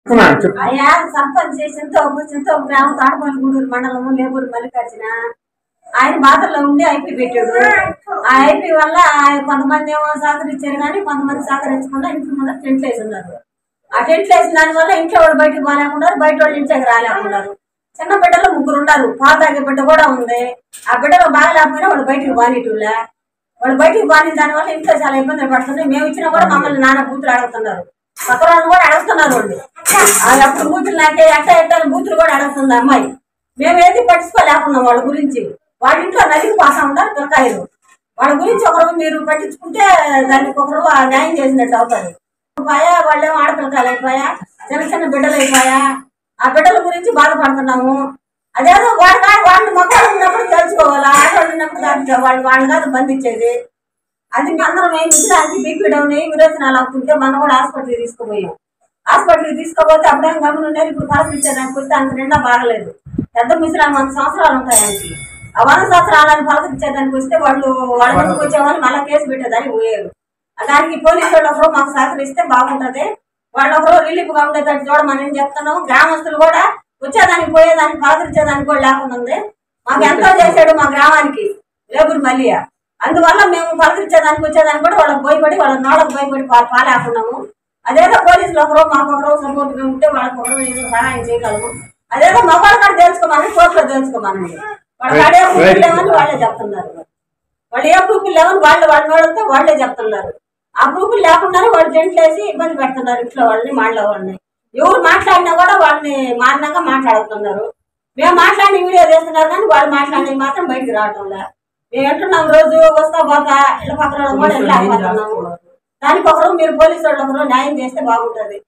అయ్యా సంపన్న చేసింతో గ్రామం తాడపల్లి గూడూరు మండలము లేబూరు మల్లికార్జున ఆయన బాధల్లో ఉండి ఐపీ పెట్టాడు. ఆ ఐపీ వల్ల కొంతమంది ఏమో సహకరించారు కానీ కొంతమంది సహకరించకుండా ఇంటి ముందర టెంట్లు వేసి ఉన్నారు. ఆ టెంట్లు వేసిన దాని వల్ల ఇంట్లో వాళ్ళు బయటకు పోలేకున్నారు, బయట వాళ్ళు ఇంట్లోకి రాలేకున్నారు. చిన్న బిడ్డలు 3 ఉన్నారు, పాలు తాగే బిడ్డ కూడా ఉంది. ఆ బిడ్డలు బాగలేకపోయినా వాళ్ళు బయటకు బానిటూలే. వాళ్ళు బయటకు బాని దాని వల్ల ఇంట్లో చాలా ఇబ్బందులు పడుతున్నాయి. మేము ఇచ్చినా కూడా మమ్మల్ని నాన్న బూతులు అడుగుతున్నారు, పక్క వాళ్ళని కూడా అడుగుతున్నారు. వాళ్ళు అప్పుడు బూతులు నాకే ఎట్ట బూతులు కూడా అడుగుతుంది అమ్మాయి. మేము ఏది పట్టించుకోలేకున్నాం వాళ్ళ గురించి. వాళ్ళ ఇంట్లో నదికి పోతా ఉంటారు పిల్లకాయలు. వాళ్ళ గురించి ఒకరు మీరు పట్టించుకుంటే దానికి ఒకరు న్యాయం చేసినట్టు అవుతారు. పోయా వాళ్ళేమో ఆడపిల్లకాయలు అయిపోయా, చిన్న చిన్న బిడ్డలు అయిపోయా. ఆ బిడ్డల గురించి బాధపడుతున్నాము. అదేదో వాళ్ళ మొక్కలు ఉన్నప్పుడు తెలుసుకోవాలి, ఆడవాళ్ళు ఉన్నప్పుడు వాళ్ళు కాదు బంధించేది. అది అందరం ఏమి ఇచ్చడానికి బీపీ డౌన్ అయ్యి విరోచనాలు అవుతుంటే మనం కూడా హాస్పిటల్కి తీసుకుపోయాం. హాస్పిటల్కి తీసుకోపోతే అప్పుడేం గమని ఉండేది. ఇప్పుడు పలకరించేదానికి వస్తే అంత నిండా బాగలేదు. పెద్ద ముసలాం 100 సంవత్సరాలు ఉంటాయి ఆయనకి. ఆ 100 సంవత్సరాలని పలకరించేదానికి వస్తే వాళ్ళు వాళ్ళ ముందుకు వచ్చేవాళ్ళు మళ్ళీ కేసు పెట్టేదానికి పోయారు. దానికి పోలీసు వాళ్ళు ఒకరు మాకు సహకరిస్తే బాగుంటది, వాళ్ళు ఒకరు రిలీఫ్ గా ఉండేటట్టు చూడమని చెప్తున్నాము. గ్రామస్తులు కూడా వచ్చేదానికి పోయేదానికి పలకరించేదానికి కూడా లేకుండా ఉంది. మాకు ఎంతో చేశాడు మా గ్రామానికి లేబూరు మల్లియ. అందువల్ల మేము పలకరించేదానికి వచ్చేదానికి కూడా వాళ్ళకి భయపడి వాళ్ళ నోళ్ళకి భయపడి పాలేకున్నాము. అదేదో పోలీసులు ఒకరు మాకొకరు సపోర్ట్ గా ఉంటే వాళ్ళకి ఒకరు ఏదో సహాయం చేయగలము. అదేదో మగవాళ్ళ కాడ తెలుసుకోమని కోర్టులో తెలుసుకోమనండి. వాళ్ళ కాడ ఏ ప్రూఫ్ లేవని వాళ్ళే చెప్తున్నారు. వాళ్ళు ఏ ప్రూఫ్ లేవని వాళ్ళ నోళ్ళతో వాళ్ళే చెప్తున్నారు. ఆ ప్రూఫ్ లేకుండానే వాళ్ళు టెంట్లు వేసి ఇబ్బంది పెడుతున్నారు ఇంట్లో వాళ్ళని, వాళ్ళని. ఎవరు మాట్లాడినా కూడా వాళ్ళని మారణంగా మాట్లాడుతున్నారు. మేము మాట్లాడి వీడియో చేస్తున్నారు కానీ వాళ్ళు మాట్లాడినవి మాత్రం బయటకు రావటం లే. మేము ఎంటున్నాం రోజు వస్తా పోతా ఇళ్ళ పక్కన కూడా వెళ్ళాము. దానికి ఒకరు మీరు పోలీసు వాళ్ళు ఒకరు న్యాయం చేస్తే బాగుంటది.